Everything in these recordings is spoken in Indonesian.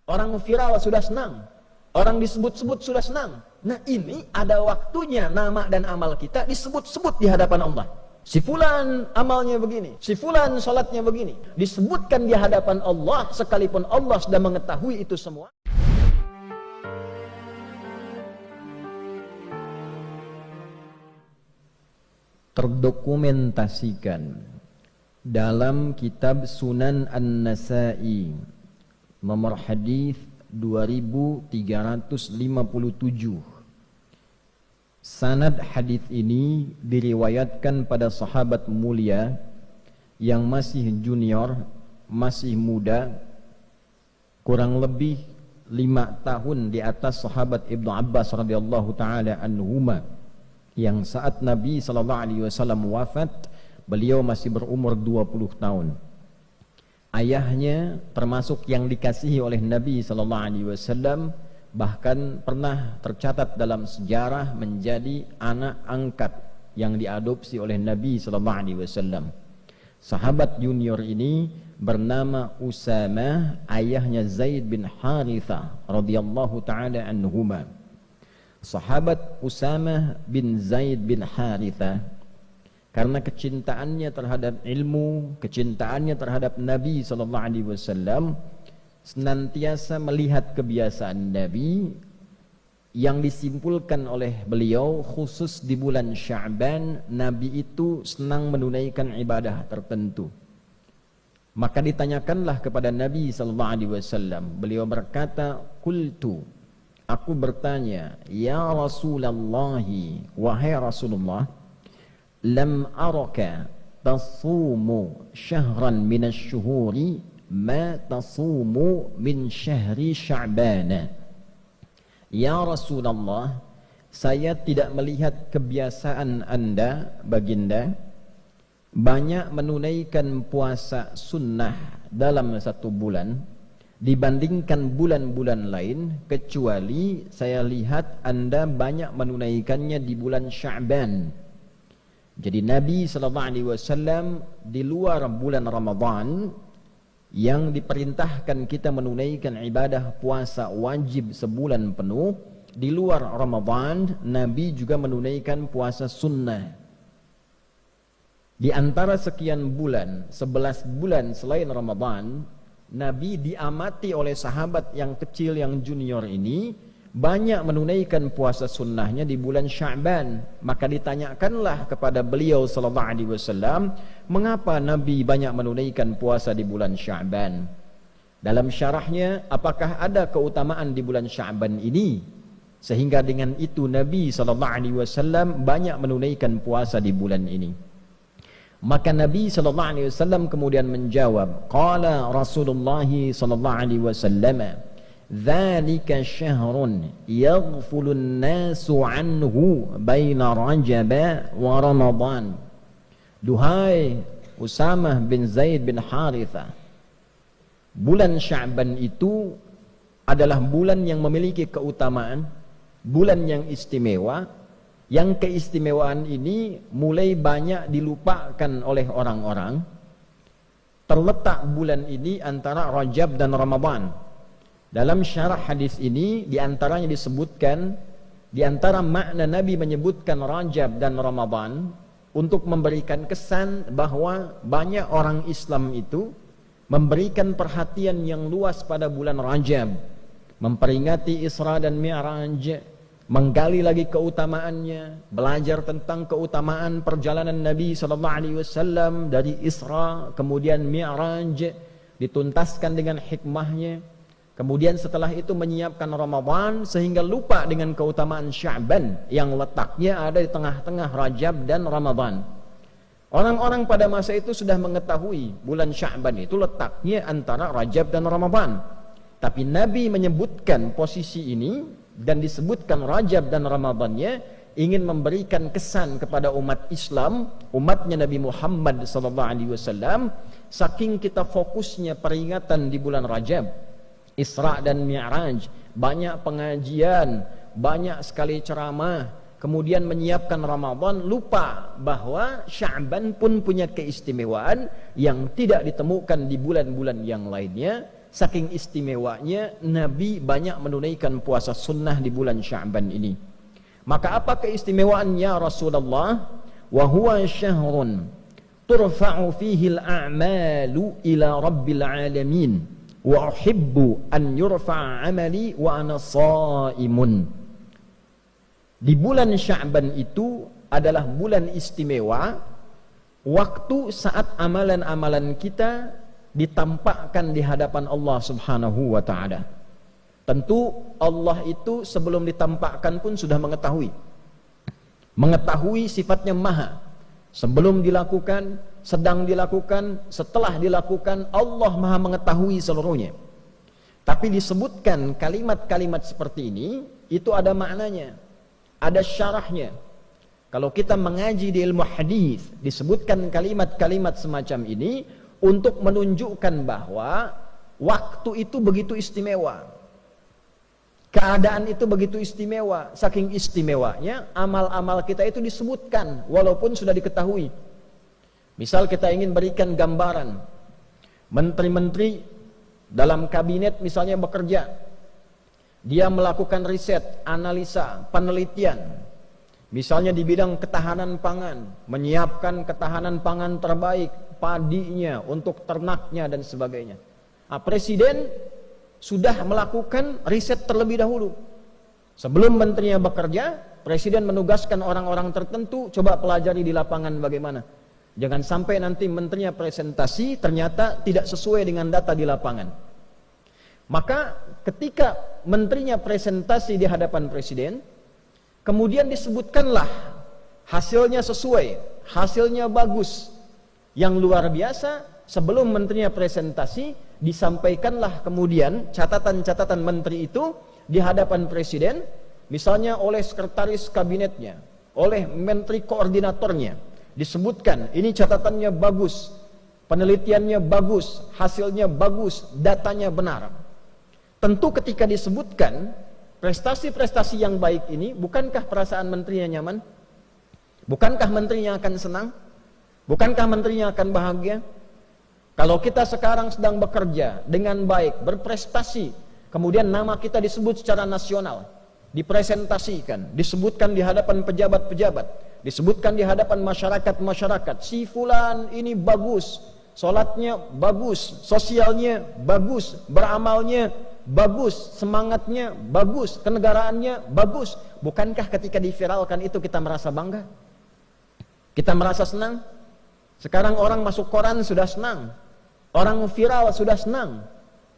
Orang viral sudah senang, orang disebut-sebut sudah senang. Nah ini ada waktunya nama dan amal kita disebut-sebut di hadapan Allah. Si fulan amalnya begini, si fulan salatnya begini, disebutkan di hadapan Allah sekalipun Allah sudah mengetahui itu semua. Terdokumentasikan dalam kitab Sunan An-Nasa'i nomor hadis 2357. Sanad hadis ini diriwayatkan pada sahabat mulia yang masih junior, masih muda, kurang lebih 5 tahun di atas sahabat Ibnu Abbas radhiyallahu taala anhuma, yang saat Nabi SAW wafat, beliau masih berumur 20 tahun. Ayahnya termasuk yang dikasihi oleh Nabi SAW, bahkan pernah tercatat dalam sejarah menjadi anak angkat yang diadopsi oleh Nabi SAW. Sahabat junior ini bernama Usamah, ayahnya Zaid bin Harithah radhiyallahu taala anhuma. Sahabat Usamah bin Zaid bin Harithah, karena kecintaannya terhadap ilmu, kecintaannya terhadap Nabi SAW, senantiasa melihat kebiasaan Nabi yang disimpulkan oleh beliau, khusus di bulan Sya'ban, Nabi itu senang menunaikan ibadah tertentu. Maka ditanyakanlah kepada Nabi SAW, beliau berkata, "Qultu," aku bertanya, "Ya Rasulullah, wahai Rasulullah, lam araka tasumu syahran minasyuhuri ma tasumu min syahri Sya'ban." Ya Rasulullah, saya tidak melihat kebiasaan Anda, baginda, banyak menunaikan puasa sunnah dalam satu bulan dibandingkan bulan-bulan lain, kecuali saya lihat Anda banyak menunaikannya di bulan Sya'ban. Jadi Nabi SAW di luar bulan Ramadan yang diperintahkan kita menunaikan ibadah puasa wajib sebulan penuh, di luar Ramadan Nabi juga menunaikan puasa sunnah. Di antara sekian bulan, 11 bulan selain Ramadan, Nabi diamati oleh sahabat yang kecil, yang junior ini banyak menunaikan puasa sunnahnya di bulan Sya'ban. Maka ditanyakanlah kepada beliau SAW, mengapa Nabi banyak menunaikan puasa di bulan Sya'ban? Dalam syarahnya, apakah ada keutamaan di bulan Sya'ban ini sehingga dengan itu Nabi SAW banyak menunaikan puasa di bulan ini? Maka Nabi SAW kemudian menjawab, qala Rasulullah SAW, dzalika syahrun yaghfulun nasu anhu baina Rajab wa Ramadan. Duhai Usamah bin Zaid bin Harithah, bulan Sya'ban itu adalah bulan yang memiliki keutamaan, bulan yang istimewa, yang keistimewaan ini mulai banyak dilupakan oleh orang-orang. Terletak bulan ini antara Rajab dan Ramadan. Dalam syarah hadis ini diantaranya disebutkan, diantara makna Nabi menyebutkan Rajab dan Ramadan untuk memberikan kesan bahwa banyak orang Islam itu memberikan perhatian yang luas pada bulan Rajab, memperingati Isra dan Mi'raj, menggali lagi keutamaannya, belajar tentang keutamaan perjalanan Nabi SAW dari Isra kemudian Mi'raj, dituntaskan dengan hikmahnya. Kemudian setelah itu menyiapkan Ramadan sehingga lupa dengan keutamaan Sya'ban yang letaknya ada di tengah-tengah Rajab dan Ramadan. Orang-orang pada masa itu sudah mengetahui bulan Sya'ban itu letaknya antara Rajab dan Ramadan. Tapi Nabi menyebutkan posisi ini dan disebutkan Rajab dan Ramadannya, ingin memberikan kesan kepada umat Islam, umatnya Nabi Muhammad SAW, saking kita fokusnya peringatan di bulan Rajab, Isra dan Mi'raj, banyak pengajian, banyak sekali ceramah, kemudian menyiapkan Ramadan, lupa bahwa Sya'ban pun punya keistimewaan yang tidak ditemukan di bulan-bulan yang lainnya, saking istimewanya Nabi banyak menunaikan puasa sunnah di bulan Sya'ban ini. Maka apa keistimewaannya Rasulullah? Wa huwa syahrun turfa'u fihi al-a'malu ila rabbil alamin wa uhibbu an yurfa'a 'amali wa ana sha'imun. Di bulan Sya'ban itu adalah bulan istimewa, waktu saat amalan-amalan kita ditampakkan di hadapan Allah Subhanahu wa taala. Tentu Allah itu sebelum ditampakkan pun sudah mengetahui. Mengetahui sifatnya maha. Sebelum dilakukan, sedang dilakukan, setelah dilakukan, Allah maha mengetahui seluruhnya. Tapi disebutkan kalimat-kalimat seperti ini, itu ada maknanya, ada syarahnya. Kalau kita mengaji di ilmu hadis, disebutkan kalimat-kalimat semacam ini untuk menunjukkan bahwa waktu itu begitu istimewa, keadaan itu begitu istimewa. Saking istimewanya amal-amal kita itu disebutkan walaupun sudah diketahui. Misal kita ingin berikan gambaran, menteri-menteri dalam kabinet misalnya bekerja, dia melakukan riset, analisa, penelitian, misalnya di bidang ketahanan pangan, menyiapkan ketahanan pangan terbaik, padinya, untuk ternaknya dan sebagainya. Nah, presiden sudah melakukan riset terlebih dahulu. Sebelum menterinya bekerja, presiden menugaskan orang-orang tertentu, coba pelajari di lapangan bagaimana. Jangan sampai nanti menterinya presentasi ternyata tidak sesuai dengan data di lapangan. Maka ketika menterinya presentasi di hadapan presiden, kemudian disebutkanlah hasilnya sesuai, hasilnya bagus. Yang luar biasa, sebelum menterinya presentasi, disampaikanlah kemudian catatan-catatan menteri itu di hadapan presiden, misalnya oleh sekretaris kabinetnya, oleh menteri koordinatornya. Disebutkan, ini catatannya bagus, penelitiannya bagus, hasilnya bagus, datanya benar. Tentu ketika disebutkan prestasi-prestasi yang baik ini, bukankah perasaan menterinya nyaman? Bukankah menterinya akan senang? Bukankah menterinya akan bahagia? Kalau kita sekarang sedang bekerja dengan baik, berprestasi, kemudian nama kita disebut secara nasional, dipresentasikan, disebutkan di hadapan pejabat-pejabat, disebutkan di hadapan masyarakat-masyarakat, si fulan ini bagus, sholatnya bagus, sosialnya bagus, beramalnya bagus, semangatnya bagus, kenegaraannya bagus. Bukankah ketika diviralkan itu kita merasa bangga? Kita merasa senang? Sekarang orang masuk koran sudah senang, orang viral sudah senang,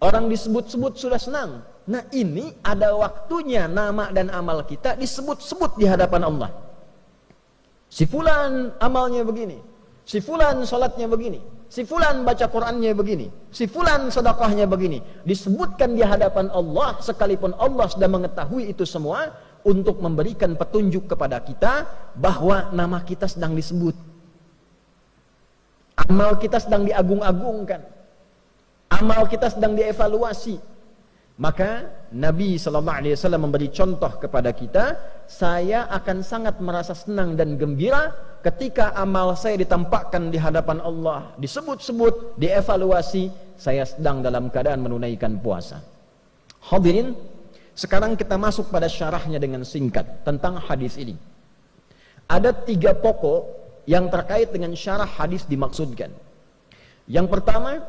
orang disebut-sebut sudah senang. Nah, ini ada waktunya nama dan amal kita disebut-sebut di hadapan Allah. Si fulan amalnya begini, si fulan salatnya begini, si fulan baca Qur'annya begini, si fulan sedekahnya begini. Disebutkan di hadapan Allah, sekalipun Allah sudah mengetahui itu semua, untuk memberikan petunjuk kepada kita bahwa nama kita sedang disebut. Amal kita sedang diagung-agungkan, amal kita sedang dievaluasi. Maka Nabi SAW memberi contoh kepada kita, saya akan sangat merasa senang dan gembira ketika amal saya ditampakkan di hadapan Allah, disebut-sebut, dievaluasi, saya sedang dalam keadaan menunaikan puasa. Hadirin, sekarang kita masuk pada syarahnya dengan singkat tentang hadis ini. Ada 3 pokok yang terkait dengan syarah hadis dimaksudkan. Yang pertama,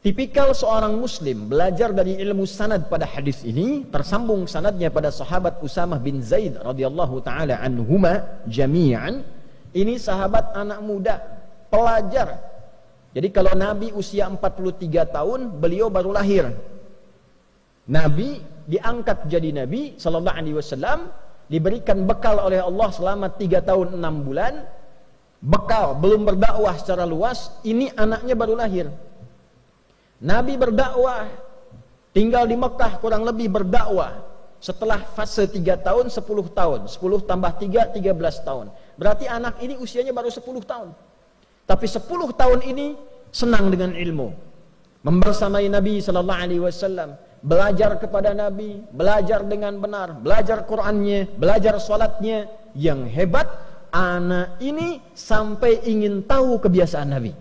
tipikal seorang muslim belajar dari ilmu sanad pada hadis ini, tersambung sanadnya pada sahabat Usamah bin Zaid radhiyallahu taala anhuma jami'an. Ini sahabat anak muda, pelajar. Jadi kalau Nabi usia 43 tahun, beliau baru lahir. Nabi diangkat jadi Nabi sallallahu alaihi wasallam, diberikan bekal oleh Allah selama 3 tahun 6 bulan. Bekal, belum berdakwah secara luas, ini anaknya baru lahir. Nabi berdakwah, tinggal di Mekah kurang lebih berdakwah. Setelah fase 3 tahun, 10 tahun, 10 tambah 3, 13 tahun. Berarti anak ini usianya baru 10 tahun. Tapi 10 tahun ini senang dengan ilmu, membersamai Nabi SAW, belajar kepada Nabi, belajar dengan benar, belajar Qur'annya, belajar sholatnya. Yang hebat, anak ini sampai ingin tahu kebiasaan Nabi,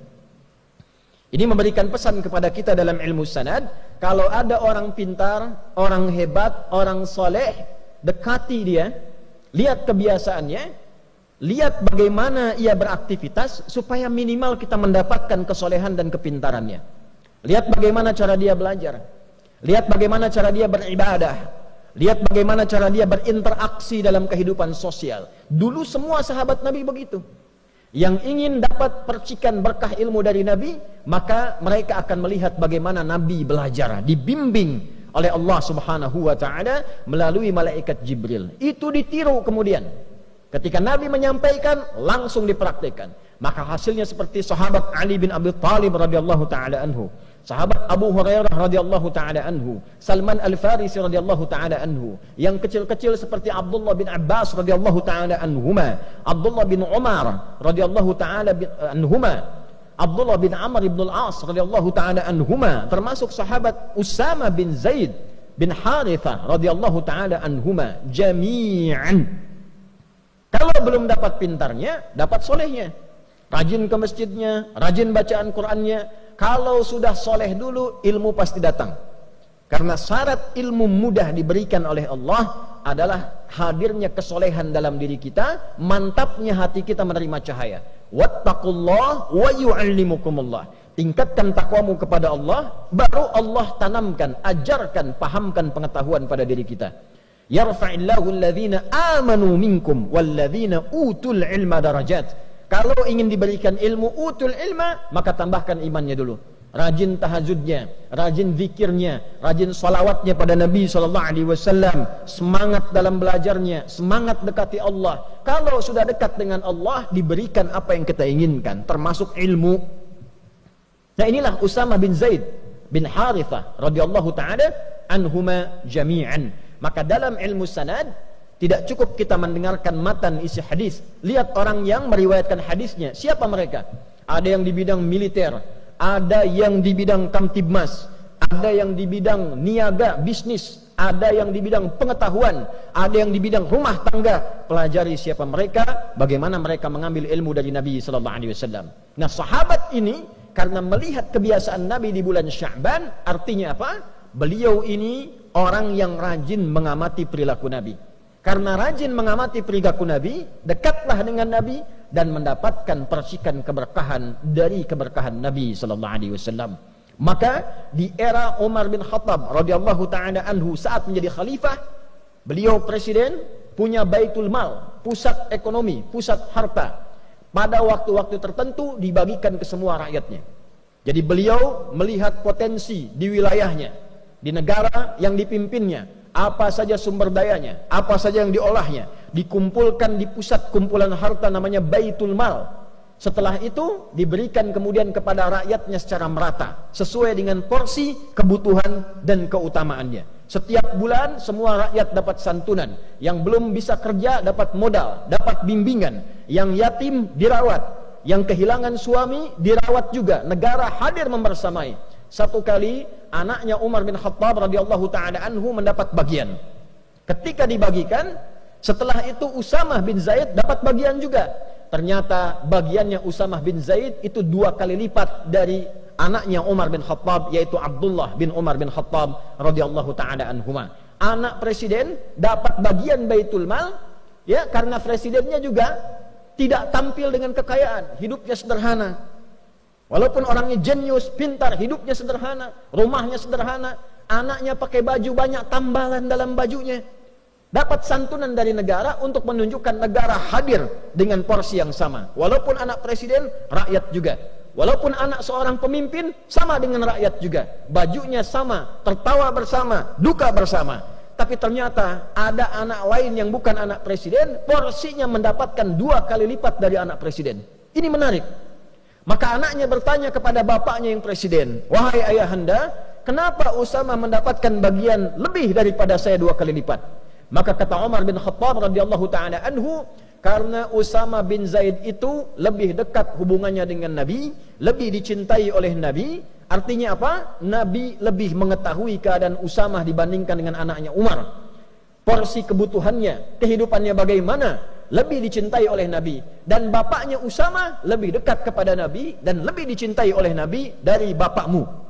Ini memberikan pesan kepada kita dalam ilmu sanad, kalau ada orang pintar, orang hebat, orang soleh, dekati dia, lihat kebiasaannya, lihat bagaimana ia beraktivitas, supaya minimal kita mendapatkan kesolehan dan kepintarannya. Lihat bagaimana cara dia belajar, lihat bagaimana cara dia beribadah, lihat bagaimana cara dia berinteraksi dalam kehidupan sosial. Dulu semua sahabat Nabi begitu. Yang ingin dapat percikan berkah ilmu dari Nabi, maka mereka akan melihat bagaimana Nabi belajar, dibimbing oleh Allah Subhanahu wa ta'ala melalui malaikat Jibril. Itu ditiru kemudian. Ketika Nabi menyampaikan, langsung dipraktikkan. Maka hasilnya seperti sahabat Ali bin Abi Thalib radhiyallahu ta'ala anhu, sahabat Abu Hurairah radhiyallahu ta'ala anhu, Salman Al-Farisi radhiyallahu ta'ala anhu, yang kecil-kecil seperti Abdullah bin Abbas radhiyallahu ta'ala anhuma, Abdullah bin Umar radhiyallahu ta'ala anhuma, Abdullah bin Amr bin Al-As radhiyallahu ta'ala anhuma, termasuk sahabat Usama bin Zaid bin Harithah radhiyallahu ta'ala anhuma, jami'an. Kalau belum dapat pintarnya, dapat solehnya. Rajin ke masjidnya, rajin bacaan Qur'annya. Kalau sudah soleh dulu, ilmu pasti datang. Karena syarat ilmu mudah diberikan oleh Allah adalah hadirnya kesolehan dalam diri kita, mantapnya hati kita menerima cahaya. Wattaqullah wa yu'allimukumullah. Tingkatkan takwamu kepada Allah, baru Allah tanamkan, ajarkan, pahamkan pengetahuan pada diri kita. Yarfa'illahu alladhina amanu minkum walladhina utul ilma darajat. Kalau ingin diberikan ilmu utul ilma, maka tambahkan imannya dulu. Rajin tahajudnya, rajin zikirnya, rajin salawatnya pada Nabi SAW, semangat dalam belajarnya, semangat dekati Allah. Kalau sudah dekat dengan Allah, diberikan apa yang kita inginkan, termasuk ilmu. Nah, inilah Usama bin Zaid bin Harithah radhiyallahu ta'ala anhuma jami'an. Maka dalam ilmu sanad, tidak cukup kita mendengarkan matan isi hadis. Lihat orang yang meriwayatkan hadisnya. Siapa mereka? Ada yang di bidang militer, ada yang di bidang kamtibmas, ada yang di bidang niaga, bisnis, ada yang di bidang pengetahuan, ada yang di bidang rumah tangga. Pelajari siapa mereka, bagaimana mereka mengambil ilmu dari Nabi SAW. Nah, sahabat ini karena melihat kebiasaan Nabi di bulan Sya'ban, artinya apa? Beliau ini orang yang rajin mengamati perilaku Nabi. Karena rajin mengamati perilaku Nabi, dekatlah dengan Nabi dan mendapatkan percikan keberkahan dari keberkahan Nabi sallallahu alaihi wasallam. Maka di era Umar bin Khattab radhiyallahu taala anhu saat menjadi khalifah, beliau presiden, punya Baitul Mal, pusat ekonomi, pusat harta. Pada waktu-waktu tertentu dibagikan ke semua rakyatnya. Jadi beliau melihat potensi di wilayahnya, di negara yang dipimpinnya. Apa saja sumber dayanya, apa saja yang diolahnya, dikumpulkan di pusat kumpulan harta namanya Baitul Mal. Setelah itu diberikan kemudian kepada rakyatnya secara merata, sesuai dengan porsi, kebutuhan, dan keutamaannya. Setiap bulan semua rakyat dapat santunan. Yang belum bisa kerja dapat modal, dapat bimbingan. Yang yatim dirawat, yang kehilangan suami dirawat juga. Negara hadir membersamai. Satu kali anaknya Umar bin Khattab radhiyallahu ta'ala anhu mendapat bagian. Ketika dibagikan, setelah itu Usamah bin Zaid dapat bagian juga. Ternyata bagiannya Usamah bin Zaid itu 2 kali lipat dari anaknya Umar bin Khattab, yaitu Abdullah bin Umar bin Khattab radhiyallahu ta'ala anhuma. Anak presiden dapat bagian Baitul Mal, ya, karena presidennya juga tidak tampil dengan kekayaan, hidupnya sederhana. Walaupun orangnya jenius, pintar, hidupnya sederhana, rumahnya sederhana, anaknya pakai baju banyak tambalan dalam bajunya. Dapat santunan dari negara untuk menunjukkan negara hadir dengan porsi yang sama. Walaupun anak presiden, rakyat juga. Walaupun anak seorang pemimpin, sama dengan rakyat juga. Bajunya sama, tertawa bersama, duka bersama. Tapi ternyata ada anak lain yang bukan anak presiden, porsinya mendapatkan 2 kali lipat dari anak presiden. Ini menarik. Maka anaknya bertanya kepada bapaknya yang presiden, "Wahai ayahanda, kenapa Usamah mendapatkan bagian lebih daripada saya 2 kali lipat?" Maka kata Umar bin Khattab radhiyallahu ta'ala anhu, karena Usamah bin Zaid itu lebih dekat hubungannya dengan Nabi, lebih dicintai oleh Nabi. Artinya apa? Nabi lebih mengetahui keadaan Usamah dibandingkan dengan anaknya Umar. Porsi kebutuhannya, kehidupannya bagaimana, lebih dicintai oleh Nabi, dan bapaknya Usama lebih dekat kepada Nabi dan lebih dicintai oleh Nabi dari bapakmu.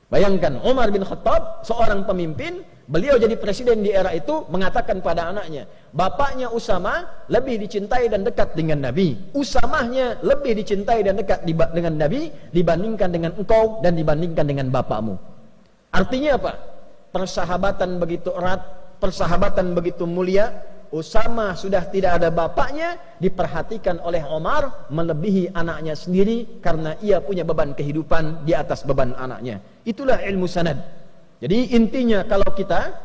Bayangkan, Umar bin Khattab, seorang pemimpin, beliau jadi presiden di era itu, mengatakan pada anaknya, bapaknya Usama lebih dicintai dan dekat dengan Nabi, Usamahnya lebih dicintai dan dekat dengan Nabi dibandingkan dengan engkau dan dibandingkan dengan bapakmu. Artinya apa? Persahabatan begitu erat, persahabatan begitu mulia. Usama sudah tidak ada bapaknya, diperhatikan oleh Umar melebihi anaknya sendiri karena ia punya beban kehidupan di atas beban anaknya. Itulah ilmu sanad. Jadi intinya, kalau kita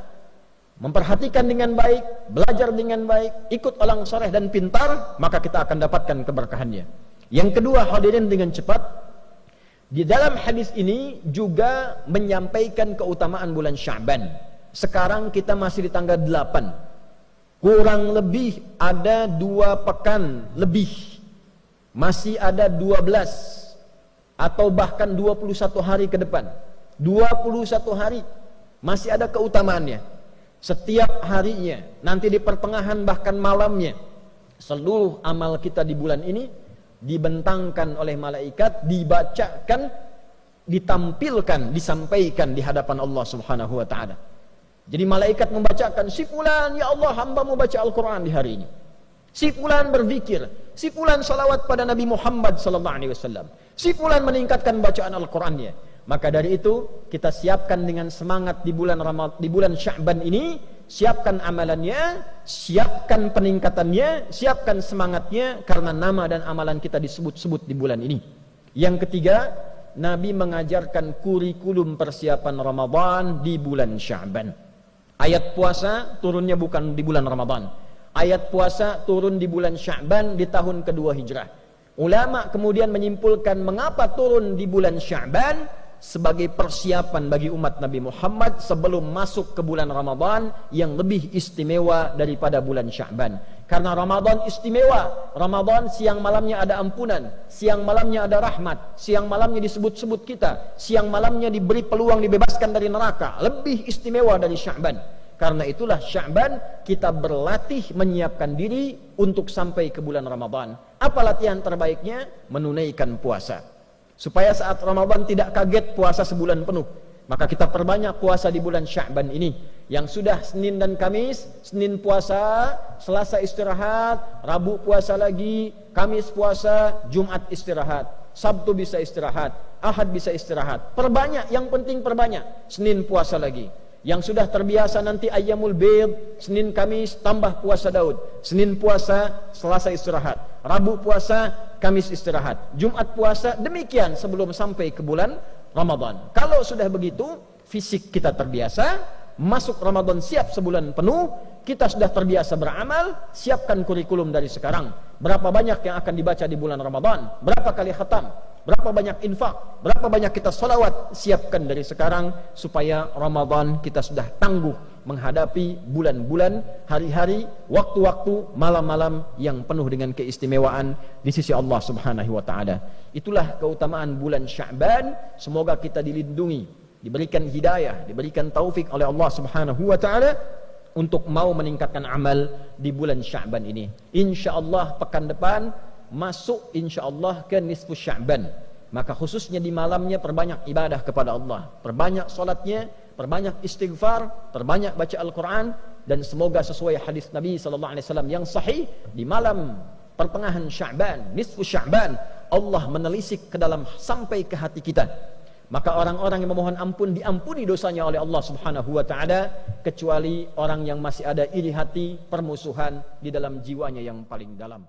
memperhatikan dengan baik, belajar dengan baik, ikut orang soleh dan pintar, maka kita akan dapatkan keberkahannya. Yang kedua, hadirin dengan cepat, di dalam hadis ini juga menyampaikan keutamaan bulan Sya'ban. Sekarang kita masih di tanggal 8. Kurang lebih ada 2 pekan lebih. Masih ada 12 atau bahkan 21 hari ke depan. 21 hari masih ada keutamaannya. Setiap harinya, nanti di pertengahan bahkan malamnya, seluruh amal kita di bulan ini dibentangkan oleh malaikat, dibacakan, ditampilkan, disampaikan di hadapan Allah Subhanahu wa taala. Jadi malaikat membacakan, si fulan, ya Allah, hamba-Mu baca Al-Quran di hari ini. Si fulan berzikir, si fulan salawat pada Nabi Muhammad sallallahu alaihi wasallam. Si fulan meningkatkan bacaan Al-Qur'annya. Maka dari itu kita siapkan dengan semangat di bulan Sya'ban ini, siapkan amalannya, siapkan peningkatannya, siapkan semangatnya, karena nama dan amalan kita disebut-sebut di bulan ini. Yang ketiga, Nabi mengajarkan kurikulum persiapan Ramadan di bulan Sya'ban. Ayat puasa turunnya bukan di bulan Ramadan. Ayat puasa turun di bulan Sya'ban di tahun kedua Hijrah. Ulama kemudian menyimpulkan mengapa turun di bulan Sya'ban, sebagai persiapan bagi umat Nabi Muhammad sebelum masuk ke bulan Ramadan yang lebih istimewa daripada bulan Sya'ban. Karena Ramadan istimewa. Ramadan siang malamnya ada ampunan, siang malamnya ada rahmat, siang malamnya disebut-sebut kita, siang malamnya diberi peluang dibebaskan dari neraka. Lebih istimewa dari Sya'ban. Karena itulah Sya'ban kita berlatih menyiapkan diri untuk sampai ke bulan Ramadan. Apa latihan terbaiknya? Menunaikan puasa. Supaya saat Ramadan tidak kaget puasa sebulan penuh, maka kita perbanyak puasa di bulan Sya'ban ini. Yang sudah Senin dan Kamis, Senin puasa, Selasa istirahat, Rabu puasa lagi, Kamis puasa, Jumat istirahat, Sabtu bisa istirahat, Ahad bisa istirahat. Perbanyak, yang penting perbanyak. Senin puasa lagi. Yang sudah terbiasa nanti Ayyamul Bid, Senin Kamis tambah puasa Daud, Senin puasa, Selasa istirahat, Rabu puasa, Kamis istirahat, Jumat puasa, demikian sebelum sampai ke bulan Ramadan. Kalau sudah begitu, fisik kita terbiasa, masuk Ramadan siap sebulan penuh, kita sudah terbiasa beramal, siapkan kurikulum dari sekarang. Berapa banyak yang akan dibaca di bulan Ramadan, berapa kali khatam, berapa banyak infak, berapa banyak kita salawat, siapkan dari sekarang supaya Ramadan kita sudah tangguh menghadapi bulan-bulan, hari-hari, waktu-waktu, malam-malam yang penuh dengan keistimewaan di sisi Allah Subhanahu wa taala. Itulah keutamaan bulan Sya'ban. Semoga kita dilindungi, diberikan hidayah, diberikan taufik oleh Allah Subhanahu wa taala untuk mau meningkatkan amal di bulan Sya'ban ini. Insyaallah pekan depan masuk insyaallah ke nisfu Sya'ban. Maka khususnya di malamnya perbanyak ibadah kepada Allah, perbanyak salatnya, perbanyak istighfar, perbanyak baca Al-Quran, dan semoga sesuai hadis Nabi SAW yang sahih, di malam pertengahan Sya'ban, nisfu Sya'ban, Allah menelisik ke dalam sampai ke hati kita. Maka orang-orang yang memohon ampun diampuni dosanya oleh Allah Subhanahu wa taala, kecuali orang yang masih ada iri hati, permusuhan di dalam jiwanya yang paling dalam.